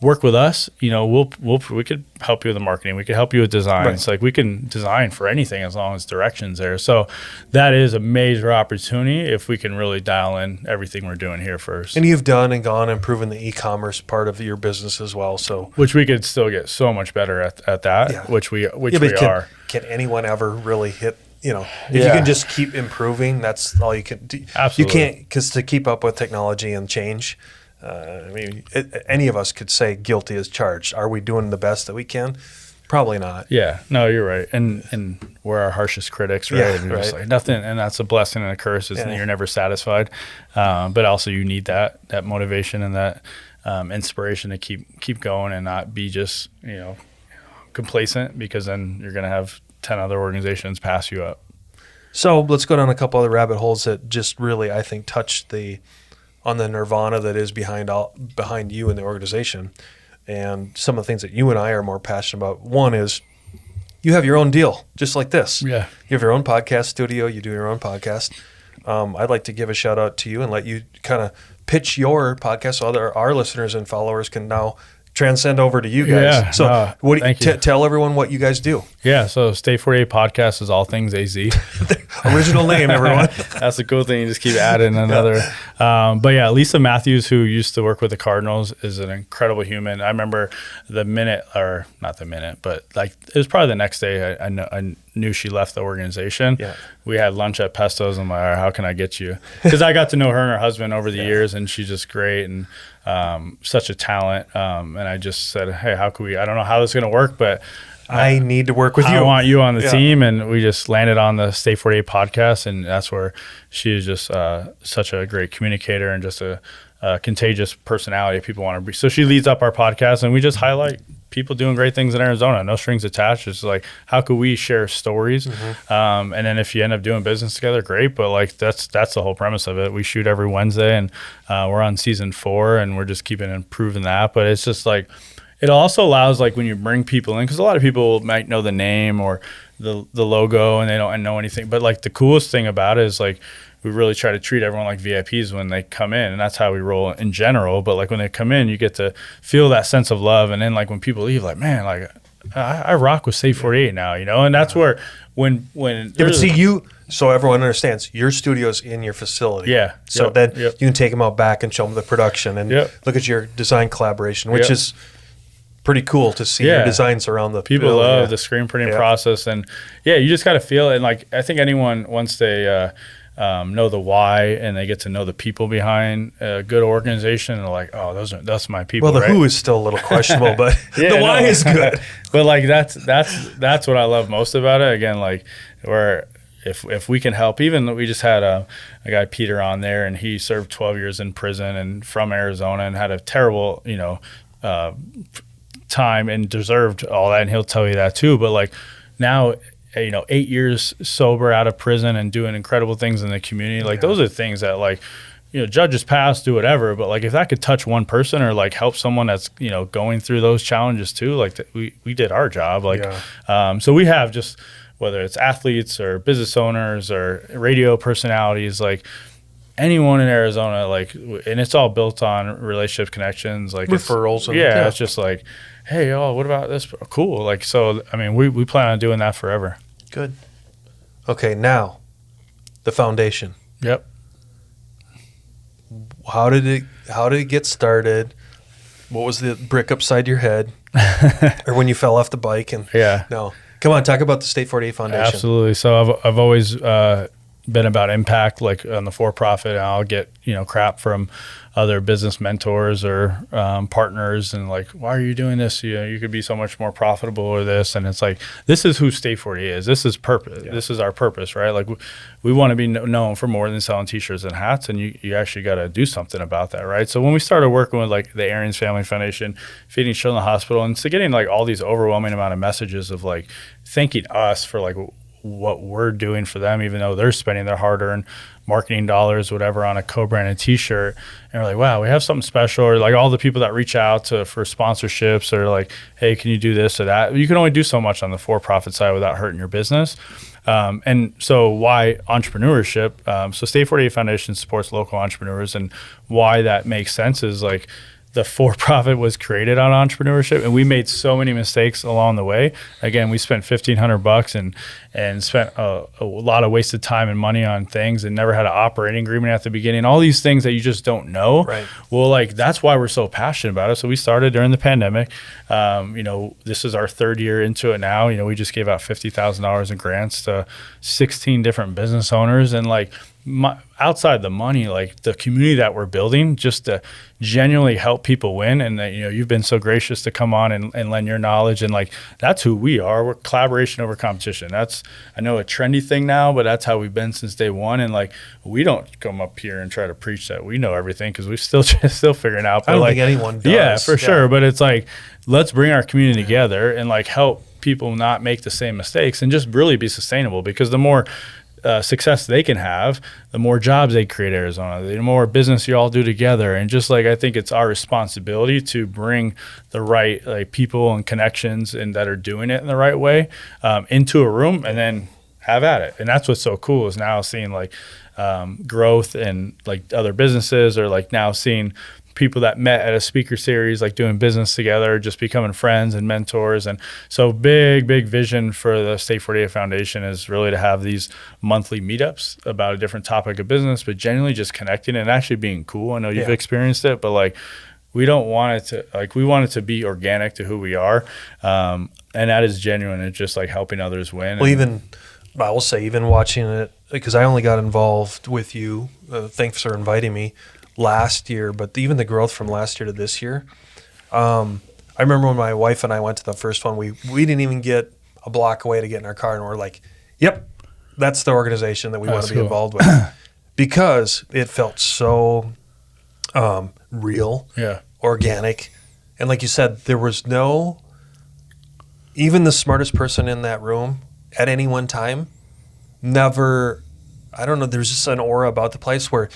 [SPEAKER 2] Work with us, we could help you with the marketing. We could help you with design. Right. It's like we can design for anything as long as direction's there. So that is a major opportunity if we can really dial in everything we're doing here first.
[SPEAKER 1] And you've done and gone and proven the e-commerce part of your business as well. So
[SPEAKER 2] which we could still get so much better at that, which we are.
[SPEAKER 1] Can anyone ever really hit? If you can just keep improving, that's all you can do.
[SPEAKER 2] Absolutely.
[SPEAKER 1] You can't, because to keep up with technology and change. Any of us could say guilty as charged. Are we doing the best that we can? Probably not.
[SPEAKER 2] Yeah, no, you're right. And we're our harshest critics, right?
[SPEAKER 1] Yeah,
[SPEAKER 2] and just like nothing, and that's a blessing and a curse. Is that you're never satisfied, but also you need that motivation and that inspiration to keep going and not be just complacent, because then you're going to have 10 other organizations pass you up.
[SPEAKER 1] So let's go down a couple other rabbit holes that just really, I think, touch on the nirvana that is behind you and the organization, and some of the things that you and I are more passionate about. One is you have your own deal, just like this.
[SPEAKER 2] Yeah.
[SPEAKER 1] You have your own podcast studio. You do your own podcast. I'd like to give a shout out to you and let you kind of pitch your podcast so our listeners and followers can now transcend over to you guys.
[SPEAKER 2] Yeah,
[SPEAKER 1] so tell everyone what you guys do.
[SPEAKER 2] Yeah, so State 48 Podcast is all things AZ.
[SPEAKER 1] Original name, everyone.
[SPEAKER 2] That's the cool thing. You just keep adding another. But yeah, Lisa Matthews, who used to work with the Cardinals, is an incredible human. I remember but like it was probably the next day I knew she left the organization. Yeah. We had lunch at Pesto's. I'm like, all right, how can I get you? Because I got to know her and her husband over the years, and she's just great and such a talent. And I just said, hey, how can we? I don't know how this is going to work, but
[SPEAKER 1] I need to work with you.
[SPEAKER 2] I want you on the team. And we just landed on the State 48 podcast. And that's where she is just such a great communicator and just a contagious personality people want to be. So she leads up our podcast, and we just highlight people doing great things in Arizona, no strings attached. It's like, how could we share stories? And then if you end up doing business together, great. But like, that's the whole premise of it. We shoot every Wednesday, and we're on season 4, and we're just keeping improving that. But it's just like, it also allows, like, when you bring people in, because a lot of people might know the name or the logo and they don't know anything. But like, the coolest thing about it is like, we really try to treat everyone like VIPs when they come in, and that's how we roll in general. But like, when they come in, you get to feel that sense of love. And then like, when people leave, like, man, like I rock with State 48 now, you know? And that's where when
[SPEAKER 1] but see, you, so everyone understands, your studio's in your facility.
[SPEAKER 2] Yeah.
[SPEAKER 1] So then you can take them out back and show them the production and look at your design collaboration, which is pretty cool to see your designs around the
[SPEAKER 2] people love the screen printing process. And you just got to feel it. And like, I think anyone, once they know the why and they get to know the people behind a good organization, and they're like, oh, that's my people.
[SPEAKER 1] Well, the who is still a little questionable, but the why is good.
[SPEAKER 2] But like, that's what I love most about it. Again, like, where if we can help, even we just had a guy, Peter, on there, and he served 12 years in prison and from Arizona and had a terrible, time and deserved all that. And he'll tell you that too. But like, now, 8 years sober out of prison and doing incredible things in the community. Like, those are things that, like, judges pass, do whatever. But like, if that could touch one person or like help someone that's, going through those challenges too, like, we did our job. Like, so we have, just whether it's athletes or business owners or radio personalities, like anyone in Arizona, like, and it's all built on relationship connections, like
[SPEAKER 1] referrals.
[SPEAKER 2] It's just like, hey, what about this? Cool. Like, so, I mean, we plan on doing that forever.
[SPEAKER 1] Good. Okay, now, the foundation.
[SPEAKER 2] Yep.
[SPEAKER 1] How did it get started? What was the brick upside your head? Or when you fell off the bike? And no. Come on, talk about the State 48 Foundation.
[SPEAKER 2] Absolutely. So I've always been about impact, like on the for-profit, and I'll get crap from other business mentors or partners, and like, why are you doing this? You could be so much more profitable or this. And it's like, this is who State 48 is. This is purpose. This is our purpose, right? Like, we want to be known for more than selling t-shirts and hats, and you actually got to do something about that, right? So when we started working with like the Arians Family Foundation, Feeding Children in the Hospital, and so getting like all these overwhelming amount of messages of like thanking us for like what we're doing for them, even though they're spending their hard-earned marketing dollars, whatever, on a co-branded t-shirt. And we're like, wow, we have something special. Or like, all the people that reach out for sponsorships, or like, hey, can you do this or that? You can only do so much on the for-profit side without hurting your business. And so why entrepreneurship? So State 48 Foundation supports local entrepreneurs, and why that makes sense is like, the for-profit was created on entrepreneurship, and we made so many mistakes along the way. Again, we spent $1,500 and spent a lot of wasted time and money on things, and never had an operating agreement at the beginning. All these things that you just don't know.
[SPEAKER 1] Right.
[SPEAKER 2] Well, like, that's why we're so passionate about it. So we started during the pandemic. This is our 3rd year into it now. We just gave out $50,000 in grants to 16 different business owners, and like, outside the money, like the community that we're building, just to genuinely help people win. And that, you've been so gracious to come on and lend your knowledge, and like, that's who we are. We're collaboration over competition. That's, I know, a trendy thing now, but that's how we've been since day one. And like, we don't come up here and try to preach that we know everything, because we're still figuring out. But
[SPEAKER 1] I don't
[SPEAKER 2] like,
[SPEAKER 1] think anyone does.
[SPEAKER 2] Yeah, for sure. But it's like, let's bring our community together and like help people not make the same mistakes, and just really be sustainable, because the more success they can have, the more jobs they create in Arizona, the more business you all do together. And just like, I think it's our responsibility to bring the right like people and connections and that are doing it in the right way into a room, and then have at it. And that's what's so cool, is now seeing like growth and like other businesses, or like now seeing people that met at a speaker series, like doing business together, just becoming friends and mentors. And so big vision for the State 48 Foundation is really to have these monthly meetups about a different topic of business, but genuinely just connecting and actually being cool. I know you've experienced it, but like, we don't want it to, like, we want it to be organic to who we are. And that is genuine. It's just like helping others win.
[SPEAKER 1] Well, I will say, even watching it, because I only got involved with you, thanks for inviting me, last year, but even the growth from last year to this year, I I remember when my wife and I went to the first one, we didn't even get a block away to get in our car, and we're like, yep, that's the organization that we want to be involved with, because it felt so real, organic. And like you said, there was even the smartest person in that room at any one time, never, I don't know, there's just an aura about the place where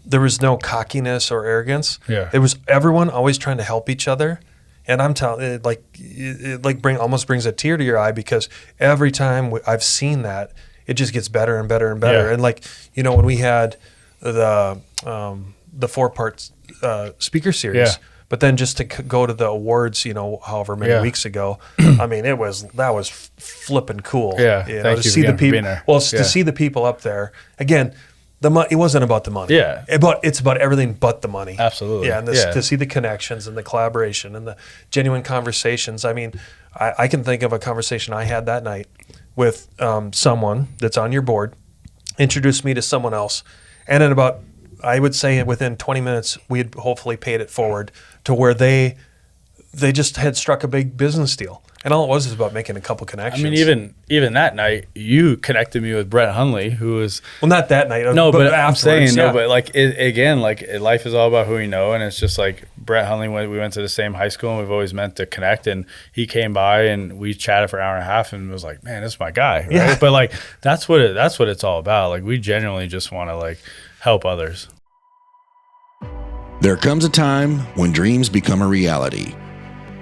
[SPEAKER 1] there was no cockiness or arrogance.
[SPEAKER 2] Yeah.
[SPEAKER 1] It was everyone always trying to help each other. And I'm telling it almost brings a tear to your eye, because every time I've seen that, it just gets better and better and better.
[SPEAKER 2] Yeah.
[SPEAKER 1] And when we had the 4-part speaker series, but then just to go to the awards, however many weeks ago, I mean, that was flipping cool.
[SPEAKER 2] Yeah,
[SPEAKER 1] to see the people. Well, to see the people up there again. It wasn't about the money.
[SPEAKER 2] Yeah.
[SPEAKER 1] It's about everything but the money.
[SPEAKER 2] Absolutely.
[SPEAKER 1] Yeah, and to see the connections and the collaboration and the genuine conversations. I mean, I can think of a conversation I had that night with someone that's on your board, introduced me to someone else, and in about, I would say within 20 minutes, we had hopefully paid it forward to where they just had struck a big business deal. And all it was about making a couple connections.
[SPEAKER 2] I mean, even that night, you connected me with Brett Hundley, who was...
[SPEAKER 1] Well, not that night.
[SPEAKER 2] No, but I'm saying,
[SPEAKER 1] yeah.
[SPEAKER 2] no, but life is all about who you know. And it's just like Brett Hundley, we went to the same high school, and we've always meant to connect. And he came by, and we chatted for an hour and a half, and was like, man, this is my guy. Right?
[SPEAKER 1] Yeah.
[SPEAKER 2] But that's what it's all about. Like, we genuinely just want to help others.
[SPEAKER 3] There comes a time when dreams become a reality,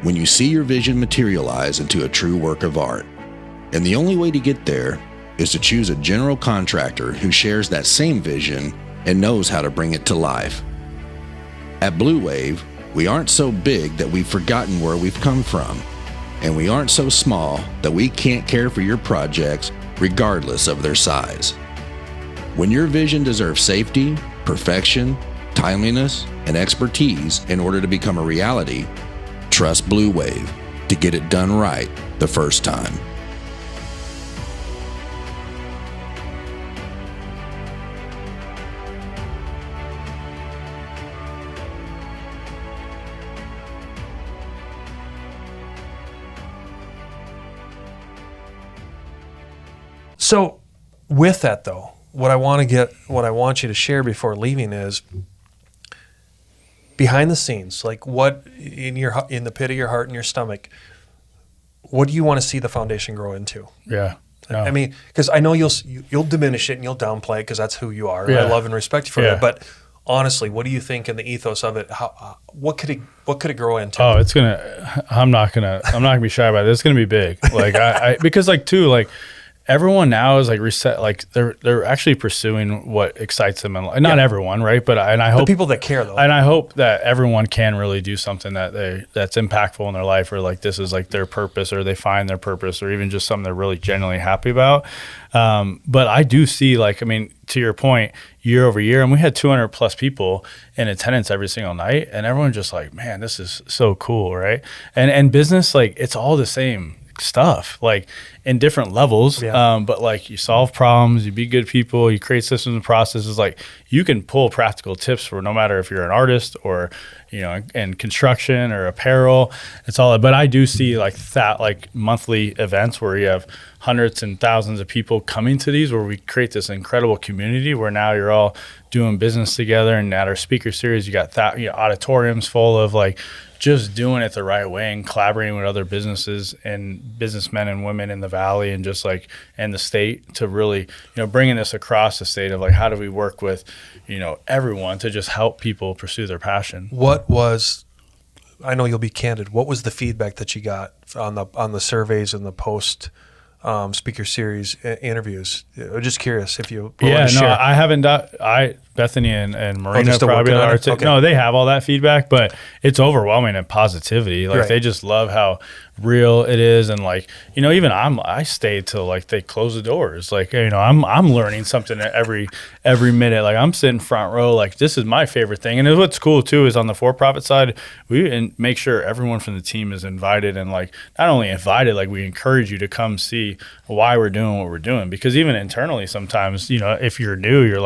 [SPEAKER 3] when you see your vision materialize into a true work of art. And the only way to get there is to choose a general contractor who shares that same vision and knows how to bring it to life. At Blue Wave, we aren't so big that we've forgotten where we've come from, and we aren't so small that we can't care for your projects regardless of their size. When your vision deserves safety, perfection, timeliness, and expertise in order to become a reality, trust Blue Wave to get it done right the first time.
[SPEAKER 1] So with that though, what I want you to share before leaving is behind the scenes, like what in the pit of your heart and your stomach, what do you want to see the foundation grow into?
[SPEAKER 2] Yeah. No.
[SPEAKER 1] I mean, because I know you'll diminish it and you'll downplay it because that's who you are.
[SPEAKER 2] Yeah.
[SPEAKER 1] I love and respect you for that. But honestly, what do you think in the ethos of it? What could it grow into?
[SPEAKER 2] Oh, I'm not gonna be shy about it. It's gonna be big. Because everyone now is reset. They're actually pursuing what excites them in life. Not everyone, right? But I hope
[SPEAKER 1] the people that care though.
[SPEAKER 2] And I hope that everyone can really do something that's impactful in their life, or this is their purpose, or they find their purpose, or even just something they're really genuinely happy about. But I do see to your point, year over year, and we had 200 plus people in attendance every single night, and everyone just man, this is so cool, right? And business, it's all the same stuff, in different levels. But you solve problems, you be good people, you create systems and processes. You can pull practical tips for no matter if you're an artist or in construction or apparel. It's all. But I do see monthly events where you have hundreds and thousands of people coming to these, where we create this incredible community where now you're all doing business together. And at our speaker series, you got auditoriums full of just doing it the right way and collaborating with other businesses and businessmen and women in the valley and just and the state to really bringing this across the state of how do we work with everyone to just help people pursue their passion.
[SPEAKER 1] I know you'll be candid, what was the feedback that you got on the surveys and the post speaker series interviews? I'm just curious if you share.
[SPEAKER 2] I haven't done. Bethany and Marina probably are too.
[SPEAKER 1] Okay.
[SPEAKER 2] No, they have all that feedback, but it's overwhelming in positivity. They just love how real it is, and even I stay till they close the doors. I'm learning something every minute. I'm sitting front row. This is my favorite thing. And what's cool too is on the for-profit side, we make sure everyone from the team is invited, and not only invited, we encourage you to come see why we're doing what we're doing. Because even internally, sometimes if you're new, you're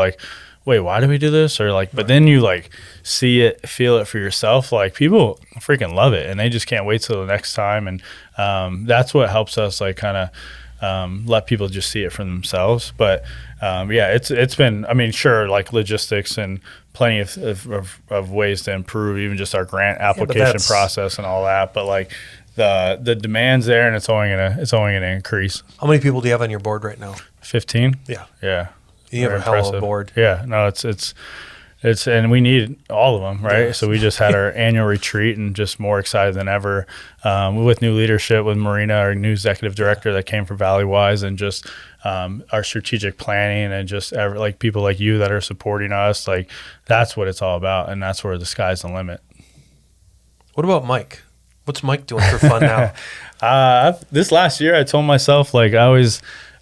[SPEAKER 2] wait, why do we do this? Or like, but then you like see it, feel it for yourself. Like people freaking love it and they just can't wait till the next time. And that's what helps us like kind of let people just see it for themselves. But yeah, it's been, I mean, sure, like logistics and plenty of ways to improve even just our grant application process and all that. But like the demand's there and it's only gonna increase.
[SPEAKER 1] How many people do you have on your board right now?
[SPEAKER 2] 15.
[SPEAKER 1] Yeah. You have a hell of a board.
[SPEAKER 2] Yeah, no, it's and we need all of them, right?
[SPEAKER 1] Yes.
[SPEAKER 2] So we just had our annual retreat and just more excited than ever with new leadership with Marina, our new executive director that came from Valley Wise, and just our strategic planning and just like people like you that are supporting us. Like that's what it's all about, and that's where the sky's the limit.
[SPEAKER 1] What about Mike? What's Mike doing for fun now?
[SPEAKER 2] This last year, I told myself like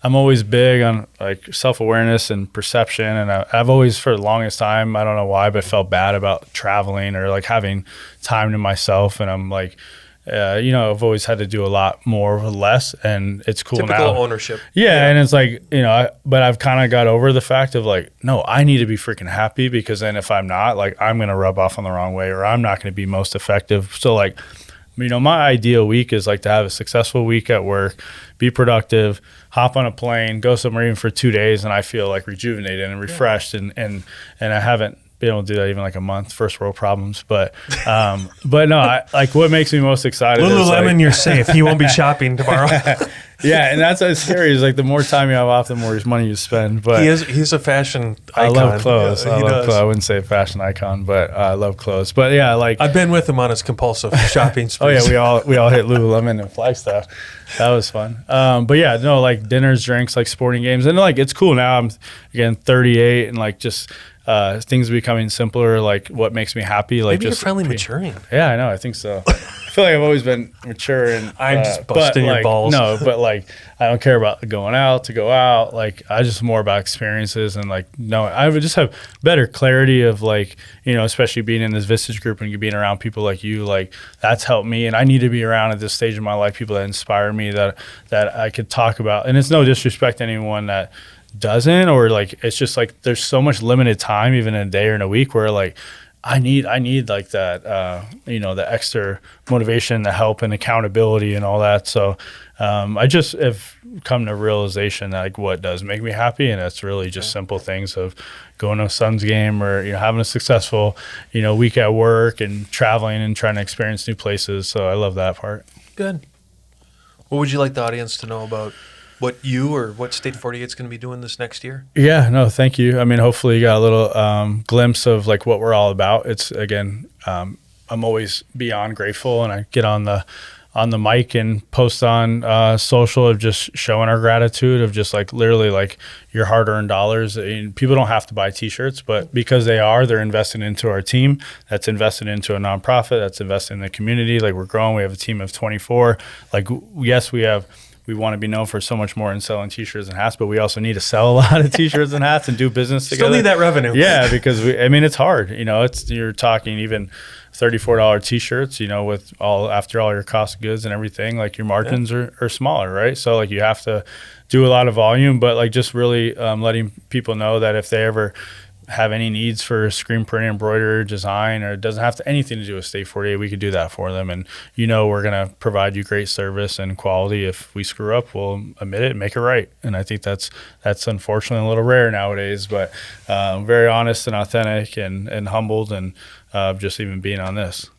[SPEAKER 2] I'm always big on like self-awareness and perception. And I've always, for the longest time, I don't know why, but felt bad about traveling or like having time to myself. And I'm like, I've always had to do a lot more with less, and it's cool now.
[SPEAKER 1] Typical ownership.
[SPEAKER 2] Yeah. And it's like, but I've kind of got over the fact of like, no, I need to be freaking happy, because then if I'm not, like, I'm going to rub off on the wrong way, or I'm not going to be most effective. So like, my ideal week is like to have a successful week at work, be productive, hop on a plane, go somewhere even for 2 days, and I feel like rejuvenated and refreshed. And I haven't been able to do that even like a month. First world problems, but no, like what makes me most excited.
[SPEAKER 1] Lululemon,
[SPEAKER 2] is like,
[SPEAKER 1] you're safe. He won't be shopping tomorrow.
[SPEAKER 2] Yeah, and that's what's scary. Is like the more time you have off, the more money you spend. But
[SPEAKER 1] he's a fashion icon.
[SPEAKER 2] I love clothes.
[SPEAKER 1] Yeah,
[SPEAKER 2] I love clothes. I wouldn't say fashion icon, but I love clothes. But yeah, like
[SPEAKER 1] I've been with him on his compulsive shopping
[SPEAKER 2] oh
[SPEAKER 1] sprees.
[SPEAKER 2] yeah, we all hit Lululemon and Flagstaff. That was fun. But yeah, no, like dinners, drinks, like sporting games, and like it's cool now. I'm again 38, and like just things are becoming simpler. Like what makes me happy. Like
[SPEAKER 1] maybe
[SPEAKER 2] just
[SPEAKER 1] you're finally maturing.
[SPEAKER 2] Yeah, I know. I think so. I feel like I've always been mature, and
[SPEAKER 1] I'm just busting your balls.
[SPEAKER 2] No, but like I don't care about going out to go out. Like I just more about experiences, and like no, I would just have better clarity of like, especially being in this Vistage group and being around people like you. Like that's helped me, and I need to be around at this stage of my life people that inspire me, that I could talk about. And it's no disrespect to anyone that doesn't, or like it's just like there's so much limited time even in a day or in a week where like I need like that the extra motivation, the help and accountability and all that. So I just have come to realization that like what does make me happy, and that's really just simple things of going to a Suns game, or having a successful week at work and traveling and trying to experience new places. So I love that part.
[SPEAKER 1] Good. What would you like the audience to know about what you or what State 48 is going to be doing this next year? Yeah,
[SPEAKER 2] no, thank you. I mean, hopefully you got a little glimpse of like what we're all about. It's again, I'm always beyond grateful, and I get on the mic and post on social of just showing our gratitude of just like literally like your hard-earned dollars. People don't have to buy t-shirts, but because they're investing into our team, that's invested into a nonprofit, that's invested in the community. Like we're growing. We have a team of 24. Like, yes, we want to be known for so much more than selling t-shirts and hats, but we also need to sell a lot of t-shirts and hats and do business together.
[SPEAKER 1] Still need that revenue.
[SPEAKER 2] Yeah, because it's hard. You're talking even $34 t-shirts, with after all your cost of goods and everything, like your margins are smaller, right? So like you have to do a lot of volume, but like just really letting people know that if they ever have any needs for screen printing, embroidery, design, or it doesn't have anything to do with State 48, we could do that for them. And we're going to provide you great service and quality. If we screw up, we'll admit it and make it right. And I think that's unfortunately a little rare nowadays, but very honest and authentic and humbled, and just even being on this.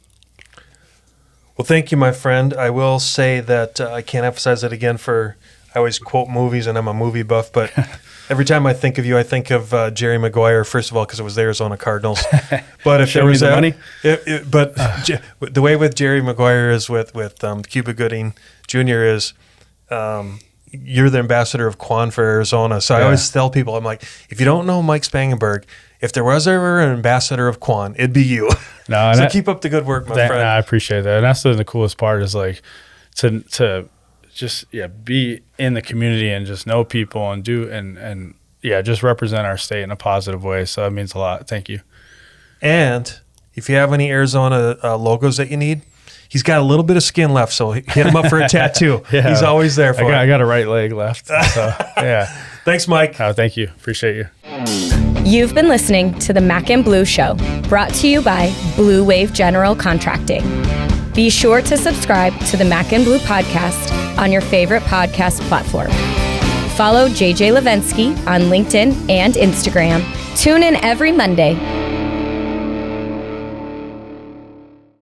[SPEAKER 1] Well, thank you, my friend. I will say that I can't emphasize it again I always quote movies, and I'm a movie buff, but every time I think of you, I think of Jerry Maguire, first of all, because it was the Arizona Cardinals. But if
[SPEAKER 2] Show
[SPEAKER 1] there
[SPEAKER 2] me
[SPEAKER 1] was
[SPEAKER 2] the money.
[SPEAKER 1] The way with Jerry Maguire is with Cuba Gooding Jr. is you're the ambassador of Quan for Arizona. So I always tell people, I'm like, if you don't know Mike Spangenberg, if there was ever an ambassador of Quan, it'd be you.
[SPEAKER 2] No,
[SPEAKER 1] so keep up the good work, my friend.
[SPEAKER 2] I appreciate that. And that's the coolest part is like to just be in the community and just know people and do and just represent our state in a positive way. So that means a lot. Thank you. And
[SPEAKER 1] if you have any Arizona logos that you need, he's got a little bit of skin left, so hit him up for a tattoo. He's always there for
[SPEAKER 2] I got a right leg left. So yeah.
[SPEAKER 1] Thanks, Mike.
[SPEAKER 2] Thank you. Appreciate you.
[SPEAKER 4] You've been listening to the Mac and Blue Show, brought to you by Blue Wave General Contracting. Be sure to subscribe to the Mac and Blue podcast on your favorite podcast platform. Follow JJ Levinsky on LinkedIn and Instagram. Tune in every Monday